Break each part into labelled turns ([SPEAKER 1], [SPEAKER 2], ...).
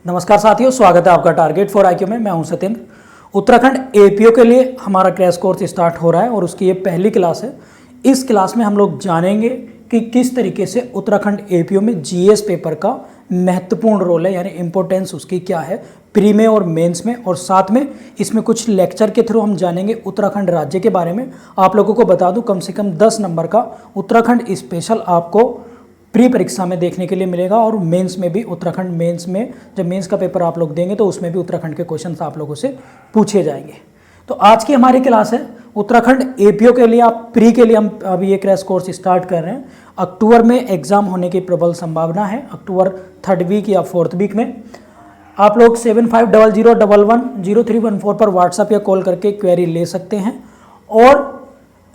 [SPEAKER 1] नमस्कार साथियों, स्वागत है आपका टारगेट फॉर आईक्यू में। मैं हूं सत्येंद्र। उत्तराखंड एपीओ के लिए हमारा क्रैश कोर्स स्टार्ट हो रहा है और उसकी ये पहली क्लास है। इस क्लास में हम लोग जानेंगे कि किस तरीके से उत्तराखंड एपीओ में जीएस पेपर का महत्वपूर्ण रोल है, यानी इंपॉर्टेंस उसकी क्या है प्री में और मेंस में, और साथ में इसमें कुछ लेक्चर के थ्रू हम जानेंगे उत्तराखंड राज्य के बारे में। आप लोगों को बता दूं, कम से कम 10 नंबर का उत्तराखंड स्पेशल आपको प्री परीक्षा में देखने के लिए मिलेगा, और मेंस में भी उत्तराखंड मेंस में जब मेंस का पेपर आप लोग देंगे तो उसमें भी उत्तराखंड के क्वेश्चंस आप लोगों से पूछे जाएंगे। तो आज की हमारी क्लास है उत्तराखंड एपीओ के लिए। आप प्री के लिए हम अभी ये क्रैश कोर्स स्टार्ट कर रहे हैं। अक्टूबर में एग्जाम होने की प्रबल संभावना है, अक्टूबर 3rd वीक या 4th वीक में। आप लोग 7500110314 पर व्हाट्सएप या कॉल करके क्वेरी ले सकते हैं। और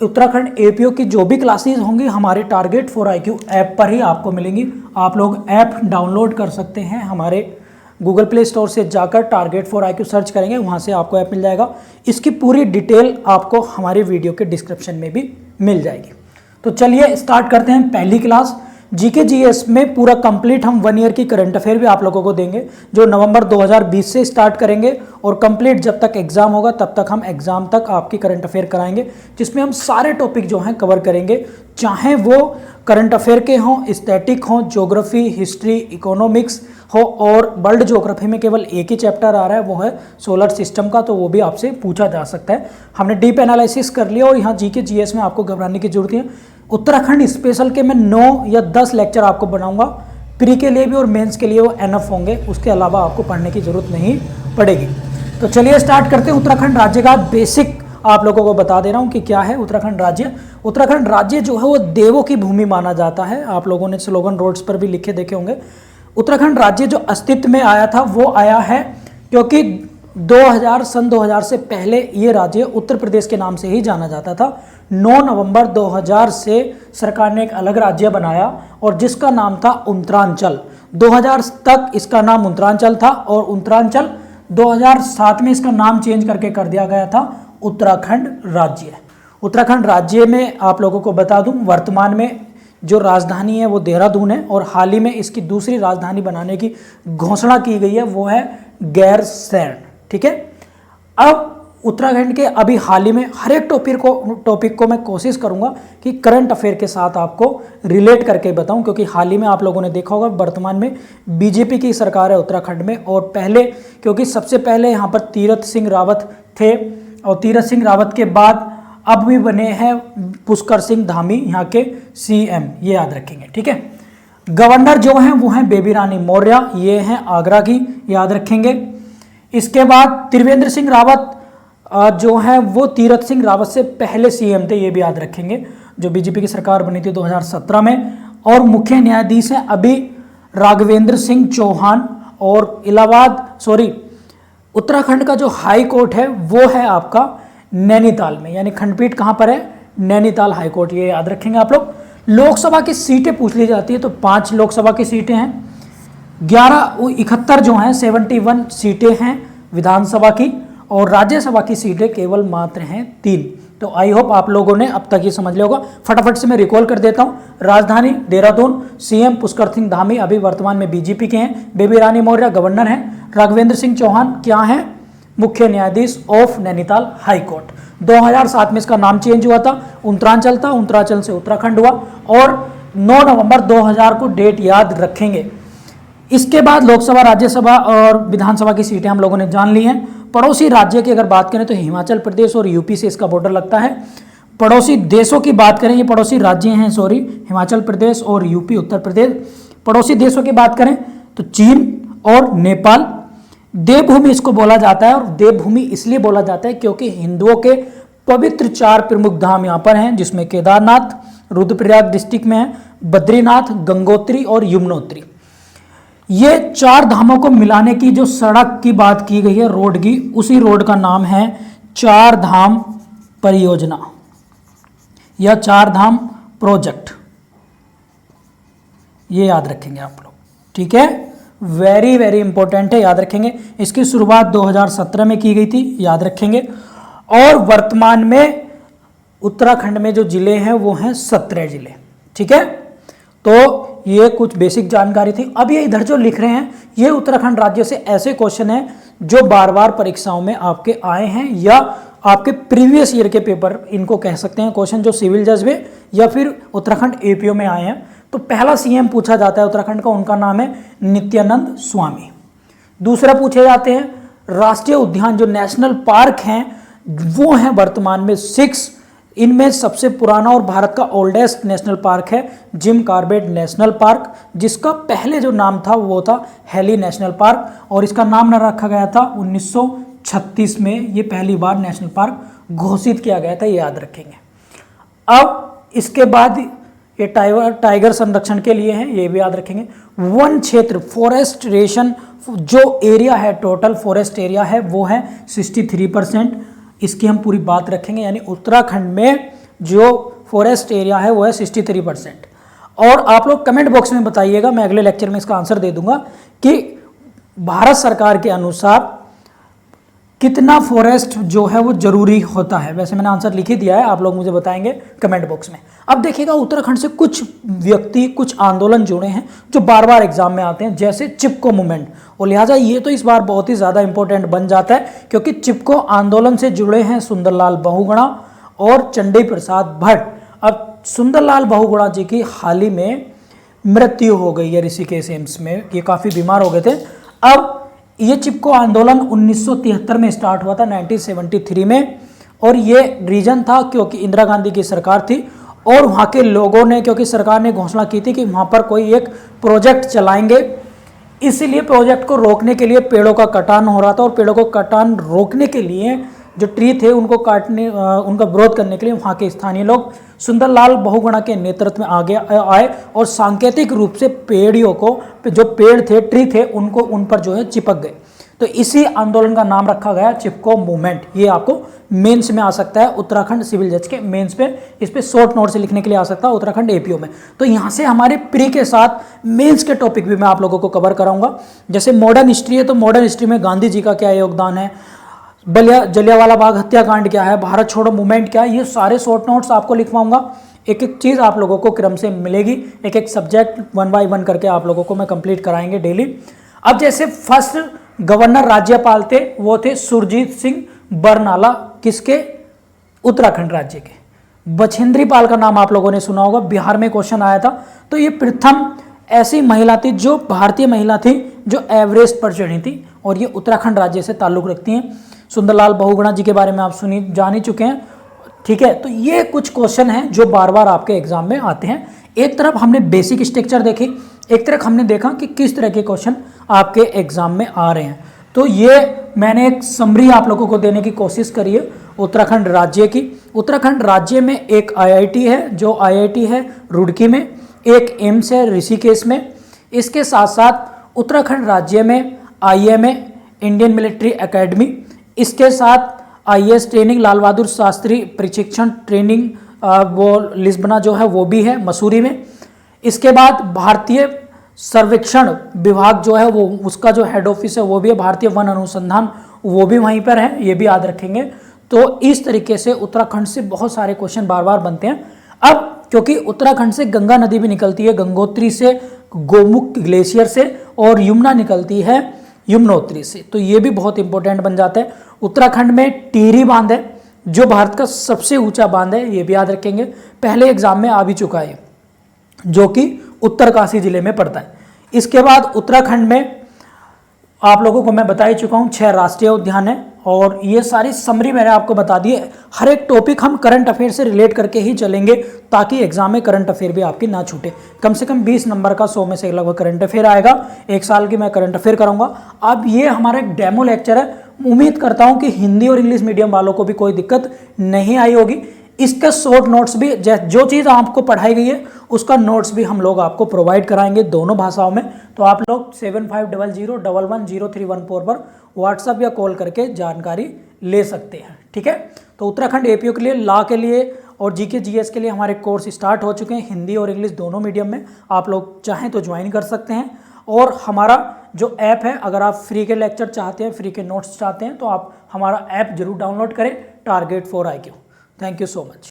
[SPEAKER 1] उत्तराखंड एपीओ की जो भी क्लासेस होंगी हमारे टारगेट फॉर आईक्यू ऐप पर ही आपको मिलेंगी। आप लोग ऐप डाउनलोड कर सकते हैं, हमारे गूगल प्ले स्टोर से जाकर टारगेट फॉर आईक्यू सर्च करेंगे, वहाँ से आपको ऐप मिल जाएगा। इसकी पूरी डिटेल आपको हमारे वीडियो के डिस्क्रिप्शन में भी मिल जाएगी। तो चलिए स्टार्ट करते हैं पहली क्लास। जीके जीएस में पूरा कंप्लीट हम 1 ईयर की करंट अफेयर भी आप लोगों को देंगे, जो नवंबर 2020 से स्टार्ट करेंगे और कंप्लीट जब तक एग्जाम होगा तब तक हम एग्जाम तक आपकी करंट अफेयर कराएंगे, जिसमें हम सारे टॉपिक जो हैं कवर करेंगे, चाहे वो करंट अफेयर के हों, स्टैटिक हों, ज्योग्राफी, हिस्ट्री, इकोनॉमिक्स हो। और वर्ल्ड ज्योग्राफी में केवल एक ही चैप्टर आ रहा है, वो है सोलर सिस्टम का, तो वो भी आपसे पूछा जा सकता है। हमने डीप एनालिसिस कर लिया और यहाँ जीके जीएस में आपको घबराने की जरूरत नहीं है। उत्तराखंड स्पेशल के मैं 9 या 10 लेक्चर आपको बनाऊंगा, प्री के लिए भी और मेंस के लिए वो एनफ होंगे, उसके अलावा आपको पढ़ने की जरूरत नहीं पड़ेगी। तो चलिए स्टार्ट करते हैं। उत्तराखंड राज्य का बेसिक आप लोगों को बता दे रहा हूं कि क्या है उत्तराखंड राज्य। उत्तराखंड राज्य जो है वो देवों की भूमि माना जाता है। आप लोगों ने स्लोगन रोड्स पर भी लिखे देखे होंगे। उत्तराखंड राज्य जो अस्तित्व में आया था वो आया है क्योंकि 2000 से पहले ये राज्य उत्तर प्रदेश के नाम से ही जाना जाता था। 9 नवंबर 2000 से सरकार ने एक अलग राज्य बनाया और जिसका नाम था उत्तरांचल। 2000 तक इसका नाम उत्तरांचल था और उत्तरांचल 2007 में इसका नाम चेंज करके कर दिया गया था उत्तराखंड राज्य। उत्तराखंड राज्य में आप लोगों को बता दूं, वर्तमान में जो राजधानी है वो देहरादून है और हाल ही में इसकी दूसरी राजधानी बनाने की घोषणा की गई है, वो है गैरसैंण। ठीक है। अब उत्तराखंड के अभी हाल ही में हर एक टॉपिक को मैं कोशिश करूंगा कि करंट अफेयर के साथ आपको रिलेट करके बताऊं, क्योंकि हाल ही में आप लोगों ने देखा होगा वर्तमान में बीजेपी की सरकार है उत्तराखंड में। और पहले, क्योंकि सबसे पहले यहाँ पर तीरथ सिंह रावत थे और तीरथ सिंह रावत के बाद अब भी बने हैं पुष्कर सिंह धामी यहाँ के सीएम, ये याद रखेंगे। ठीक है। गवर्नर जो हैं वो हैं बेबी रानी मौर्य, ये हैं आगरा की, याद रखेंगे। इसके बाद त्रिवेंद्र सिंह रावत जो है वो तीरथ सिंह रावत से पहले सीएम थे, ये भी याद रखेंगे, जो बीजेपी की सरकार बनी थी 2017 में। और मुख्य न्यायाधीश हैं अभी राघवेंद्र सिंह चौहान। और उत्तराखंड का जो हाई कोर्ट है वो है आपका नैनीताल में, यानी खंडपीठ कहाँ पर है? नैनीताल हाई कोर्ट, ये याद रखेंगे आप लोग। लोकसभा की सीटें पूछ ली जाती है तो 5 लोकसभा की सीटें हैं, 71 जो हैं 71 सीटें हैं विधानसभा की, और राज्यसभा की सीटें केवल मात्र हैं 3। तो आई होप आप लोगों ने अब तक ये समझ लिया होगा। फटाफट से मैं रिकॉल कर देता हूँ। राजधानी देहरादून, सीएम पुष्कर सिंह धामी अभी वर्तमान में बीजेपी के हैं, बेबी रानी मौर्य गवर्नर हैं, राघवेंद्र सिंह चौहान क्या हैं? मुख्य न्यायाधीश ऑफ नैनीताल हाई कोर्ट। 2007 में इसका नाम चेंज हुआ था, उत्तरांचल था, उत्तरांचल से उत्तराखंड हुआ, और 9 नवंबर 2000 को डेट याद रखेंगे। इसके बाद लोकसभा, राज्यसभा और विधानसभा की सीटें हम लोगों ने जान ली हैं। पड़ोसी राज्य की अगर बात करें तो हिमाचल प्रदेश और यूपी से इसका बॉर्डर लगता है। पड़ोसी देशों की बात करें, ये पड़ोसी राज्य हैं, हिमाचल प्रदेश और यूपी, उत्तर प्रदेश। पड़ोसी देशों की बात करें तो चीन और नेपाल। देवभूमि इसको बोला जाता है, और देवभूमि इसलिए बोला जाता है क्योंकि हिंदुओं के पवित्र 4 प्रमुख धाम यहाँ पर हैं, जिसमें केदारनाथ रुद्रप्रयाग डिस्ट्रिक्ट में है, बद्रीनाथ, गंगोत्री और यमुनोत्री। ये 4 धामों को मिलाने की जो सड़क की बात की गई है, रोड की, उसी रोड का नाम है 4 धाम परियोजना या 4 धाम प्रोजेक्ट, ये याद रखेंगे आप लोग। ठीक है, वेरी वेरी इंपॉर्टेंट है, याद रखेंगे। इसकी शुरुआत 2017 में की गई थी, याद रखेंगे। और वर्तमान में उत्तराखंड में जो जिले हैं वो हैं 17 जिले। ठीक है, तो ये कुछ बेसिक जानकारी थी। अब ये इधर जो लिख रहे हैं ये उत्तराखंड राज्य से ऐसे क्वेश्चन हैं जो बार बार परीक्षाओं में आपके आए हैं या आपके प्रीवियस ईयर के पेपर इनको कह सकते हैं, क्वेश्चन जो सिविल जज में या फिर उत्तराखंड एपीओ में आए हैं। तो पहला सीएम पूछा जाता है उत्तराखंड का, उनका नाम है नित्यानंद स्वामी। दूसरा पूछे जाते हैं राष्ट्रीय उद्यान जो नेशनल पार्क हैं वो हैं वर्तमान में 6। इनमें सबसे पुराना और भारत का ओल्डेस्ट नेशनल पार्क है जिम कॉर्बेट नेशनल पार्क, जिसका पहले जो नाम था वो था हेली नेशनल पार्क और इसका नाम न रखा गया था 1936 में। ये पहली बार नेशनल पार्क घोषित किया गया था, ये याद रखेंगे। अब इसके बाद ये टाइगर संरक्षण के लिए है, ये भी याद रखेंगे। वन क्षेत्र फॉरेस्टेशन जो एरिया है, टोटल फॉरेस्ट एरिया है वो है 63%। इसकी हम पूरी बात रखेंगे, यानी उत्तराखंड में जो फॉरेस्ट एरिया है वो है 63%। और आप लोग कमेंट बॉक्स में बताइएगा, मैं अगले लेक्चर में इसका आंसर दे दूंगा कि भारत सरकार के अनुसार कितना फॉरेस्ट जो है वो जरूरी होता है। वैसे मैंने आंसर लिख ही दिया है, आप लोग मुझे बताएंगे कमेंट बॉक्स में। अब देखिएगा उत्तराखंड से कुछ व्यक्ति, कुछ आंदोलन जुड़े हैं जो बार बार एग्जाम में आते हैं, जैसे चिपको मूवमेंट, और लिहाजा ये तो इस बार बहुत ही ज़्यादा इंपॉर्टेंट बन जाता है क्योंकि चिपको आंदोलन से जुड़े हैं सुंदरलाल बहुगुणा और चंडी प्रसाद भट्ट। अब सुंदरलाल बहुगुणा जी की हाल ही में मृत्यु हो गई है ऋषिकेश एम्स में, ये काफ़ी बीमार हो गए थे। अब ये चिपको आंदोलन 1973 में स्टार्ट हुआ था, 1973 में, और ये रीजन था क्योंकि इंदिरा गांधी की सरकार थी और वहाँ के लोगों ने, क्योंकि सरकार ने घोषणा की थी कि वहाँ पर कोई एक प्रोजेक्ट चलाएंगे, इसीलिए प्रोजेक्ट को रोकने के लिए पेड़ों का कटान हो रहा था और पेड़ों को कटान रोकने के लिए जो ट्री थे उनको काटने, उनका विरोध करने के लिए वहाँ के स्थानीय लोग सुंदरलाल बहुगुणा के नेतृत्व में आगे आए और सांकेतिक रूप से पेड़ियों को, जो पेड़ थे, ट्री थे, उनको उन पर जो है चिपक गए। तो इसी आंदोलन का नाम रखा गया चिपको मूवमेंट। ये आपको मेंस में आ सकता है, उत्तराखंड सिविल जज के मेंस पे, इस पे शॉर्ट नोट से लिखने के लिए आ सकता है उत्तराखंड एपीओ में। तो यहाँ से हमारे प्री के साथ मेंस के टॉपिक भी मैं आप लोगों को कवर कराऊंगा। जैसे मॉडर्न हिस्ट्री है तो मॉडर्न हिस्ट्री में गांधी जी का क्या योगदान है, जलियांवाला बाग हत्याकांड क्या है, भारत छोड़ो मूवमेंट क्या है, ये सारे शॉर्ट नोट्स आपको लिखवाऊंगा। एक एक चीज़ आप लोगों को क्रम से मिलेगी, एक एक सब्जेक्ट 1 बाय 1 करके आप लोगों को मैं कंप्लीट कराएंगे डेली। अब जैसे फर्स्ट गवर्नर राज्यपाल थे वो थे सुरजीत सिंह बरनाला, किसके, उत्तराखंड राज्य के। बछेंद्री पाल का नाम आप लोगों ने सुना होगा, बिहार में क्वेश्चन आया था। तो ये प्रथम ऐसी महिला थी जो भारतीय महिला थी जो एवरेस्ट पर चढ़ी थी और ये उत्तराखंड राज्य से ताल्लुक़ रखती हैं। सुंदरलाल बहुगुणा जी के बारे में आप जान ही चुके हैं, ठीक है। तो ये कुछ क्वेश्चन हैं जो बार बार आपके एग्जाम में आते हैं। एक तरफ हमने बेसिक स्ट्रक्चर देखी, एक तरफ हमने देखा कि किस तरह के क्वेश्चन आपके एग्जाम में आ रहे हैं। तो ये मैंने एक समरी आप लोगों को देने की कोशिश करी है उत्तराखंड राज्य की। उत्तराखंड राज्य में एक आईआईटी है, जो आईआईटी है रुड़की में, एक एम्स है ऋषिकेश में। इसके साथ साथ उत्तराखंड राज्य में आईएमए, इंडियन मिलिट्री एकेडमी, इसके साथ आईएएस ट्रेनिंग, लाल बहादुर शास्त्री प्रशिक्षण ट्रेनिंग, वो लिस्बना जो है वो भी है मसूरी में। इसके बाद भारतीय सर्वेक्षण विभाग जो है वो, उसका जो हेड ऑफिस है वो भी है, भारतीय वन अनुसंधान, वो भी वहीं पर है, ये भी याद रखेंगे। तो इस तरीके से उत्तराखंड से बहुत सारे क्वेश्चन बार बार बनते हैं। अब क्योंकि उत्तराखंड से गंगा नदी भी निकलती है, गंगोत्री से, गोमुख ग्लेशियर से, और यमुना निकलती है यमुनोत्री से, तो ये भी बहुत इंपॉर्टेंट बन जाता है। उत्तराखंड में टिहरी बांध है जो भारत का सबसे ऊंचा बांध है, ये भी याद रखेंगे, पहले एग्जाम में आ भी चुका है, जो कि उत्तरकाशी जिले में पड़ता है। इसके बाद उत्तराखंड में आप लोगों को मैं बता ही चुका हूँ 6 राष्ट्रीय उद्यान है, और ये सारी समरी मैंने आपको बता दी है। हर एक टॉपिक हम करंट अफेयर से रिलेट करके ही चलेंगे ताकि एग्जाम में करंट अफेयर भी आपकी ना छूटे। कम से कम 20 नंबर का 100 में से लगभग करंट अफेयर आएगा, 1 साल की मैं करंट अफेयर कराऊंगा। अब ये हमारा एक डेमो लेक्चर है, उम्मीद करता हूँ कि हिंदी और इंग्लिश मीडियम वालों को भी कोई दिक्कत नहीं आई होगी। इसके शॉर्ट नोट्स भी, जो चीज़ आपको पढ़ाई गई है उसका नोट्स भी हम लोग आपको प्रोवाइड कराएंगे दोनों भाषाओं में। तो आप लोग 7500110314 पर व्हाट्सएप या कॉल करके जानकारी ले सकते हैं, ठीक है। तो उत्तराखंड एपीओ के लिए, लॉ के लिए और जीके जीएस के लिए हमारे कोर्स स्टार्ट हो चुके हैं, हिंदी और इंग्लिश दोनों मीडियम में। आप लोग चाहें तो ज्वाइन कर सकते हैं। और हमारा जो ऐप है, अगर आप फ्री के लेक्चर चाहते हैं, फ्री के नोट्स चाहते हैं, तो आप हमारा ऐप जरूर डाउनलोड करें, target for IQ। Thank you so much.